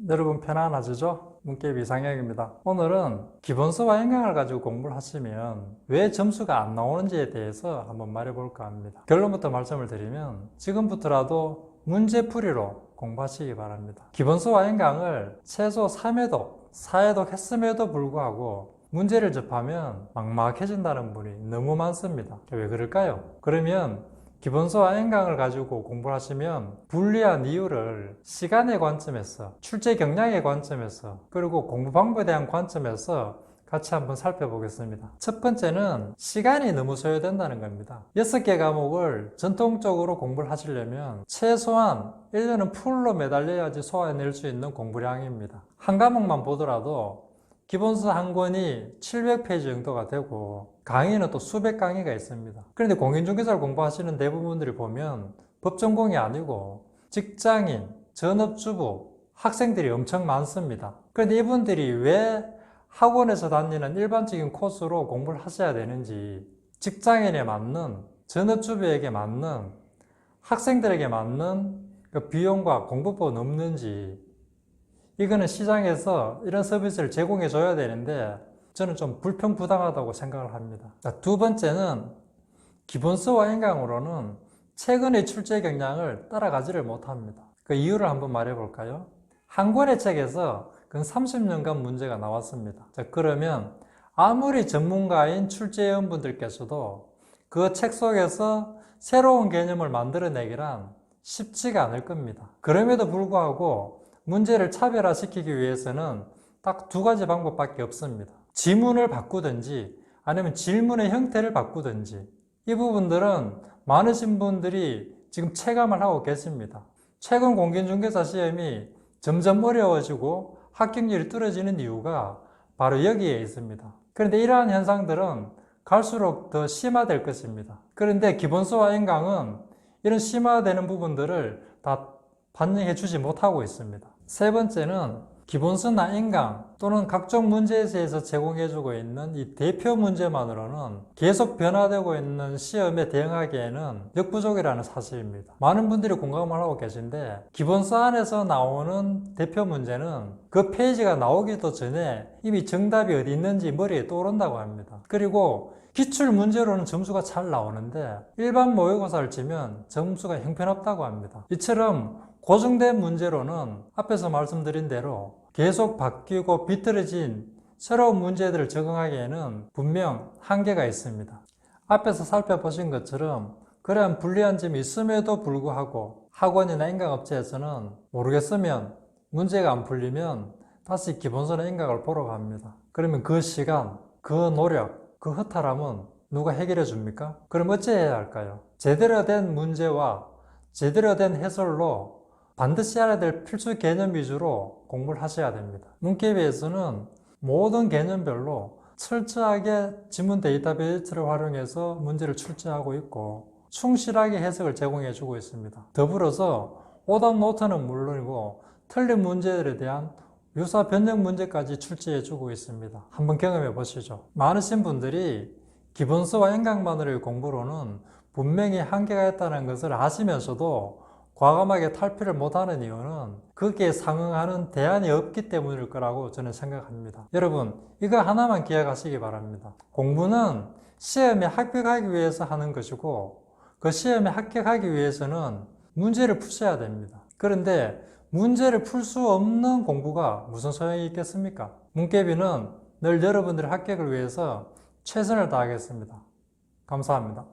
여러분 편안하시죠? 문깨비 이상혁입니다. 오늘은 기본서와 인강을 가지고 공부를 하시면 왜 점수가 안 나오는지에 대해서 한번 말해볼까 합니다. 결론부터 말씀을 드리면 지금부터라도 문제풀이로 공부하시기 바랍니다. 기본서와 인강을 최소 3회독, 4회독 했음에도 불구하고 문제를 접하면 막막해진다는 분이 너무 많습니다. 왜 그럴까요? 그러면 기본서와 인강을 가지고 공부를 하시면 불리한 이유를 시간의 관점에서, 출제 경량의 관점에서, 그리고 공부 방법에 대한 관점에서 같이 한번 살펴보겠습니다. 첫 번째는 시간이 너무 소요된다는 겁니다. 6개 과목을 전통적으로 공부를 하시려면 최소한 1년은 풀로 매달려야지 소화해낼 수 있는 공부량입니다. 한 과목만 보더라도 기본서 한 권이 700페이지 정도가 되고 강의는 또 수백 강의가 있습니다. 그런데 공인중개사를 공부하시는 대부분들이 보면 법전공이 아니고 직장인, 전업주부, 학생들이 엄청 많습니다. 그런데 이분들이 왜 학원에서 다니는 일반적인 코스로 공부를 하셔야 되는지, 직장인에 맞는, 전업주부에게 맞는, 학생들에게 맞는 그 비용과 공부법은 없는지, 이거는 시장에서 이런 서비스를 제공해 줘야 되는데 저는 좀 불평부당하다고 생각을 합니다. 두 번째는 기본서와 인강으로는 최근의 출제 경량을 따라가지를 못합니다. 그 이유를 한번 말해 볼까요? 한 권의 책에서 근 30년간 문제가 나왔습니다. 그러면 아무리 전문가인 출제위원분들께서도 그 책 속에서 새로운 개념을 만들어내기란 쉽지가 않을 겁니다. 그럼에도 불구하고 문제를 차별화시키기 위해서는 딱 두 가지 방법밖에 없습니다. 지문을 바꾸든지 아니면 질문의 형태를 바꾸든지. 이 부분들은 많으신 분들이 지금 체감을 하고 계십니다. 최근 공인중개사 시험이 점점 어려워지고 합격률이 떨어지는 이유가 바로 여기에 있습니다. 그런데 이러한 현상들은 갈수록 더 심화될 것입니다. 그런데 기본서와 인강은 이런 심화되는 부분들을 다 반영해 주지 못하고 있습니다. 세 번째는 기본서나 인강 또는 각종 문제지에서 제공해주고 있는 이 대표 문제만으로는 계속 변화되고 있는 시험에 대응하기에는 역부족이라는 사실입니다. 많은 분들이 공감을 하고 계신데 기본서 안에서 나오는 대표 문제는 그 페이지가 나오기도 전에 이미 정답이 어디 있는지 머리에 떠오른다고 합니다. 그리고 기출 문제로는 점수가 잘 나오는데 일반 모의고사를 치면 점수가 형편없다고 합니다. 이처럼 고정된 문제로는 앞에서 말씀드린 대로 계속 바뀌고 비틀어진 새로운 문제들을 적응하기에는 분명 한계가 있습니다. 앞에서 살펴보신 것처럼 그러한 불리한 점이 있음에도 불구하고 학원이나 인강업체에서는 모르겠으면 문제가 안 풀리면 다시 기본서나 인강을 보러 갑니다. 그러면 그 시간, 그 노력, 그 허탈함은 누가 해결해 줍니까? 그럼 어찌해야 할까요? 제대로 된 문제와 제대로 된 해설로 반드시 알아야 될 필수 개념 위주로 공부를 하셔야 됩니다. 문케이비에서는 모든 개념별로 철저하게 지문 데이터베이스를 활용해서 문제를 출제하고 있고 충실하게 해석을 제공해 주고 있습니다. 더불어서 오답 노트는 물론이고 틀린 문제들에 대한 유사 변형 문제까지 출제해 주고 있습니다. 한번 경험해 보시죠. 많으신 분들이 기본서와 인강만으로의 공부로는 분명히 한계가 있다는 것을 아시면서도 과감하게 탈피를 못하는 이유는 거기에 상응하는 대안이 없기 때문일 거라고 저는 생각합니다. 여러분, 이거 하나만 기억하시기 바랍니다. 공부는 시험에 합격하기 위해서 하는 것이고 그 시험에 합격하기 위해서는 문제를 푸셔야 됩니다. 그런데 문제를 풀 수 없는 공부가 무슨 소용이 있겠습니까? 문케비는 늘 여러분들의 합격을 위해서 최선을 다하겠습니다. 감사합니다.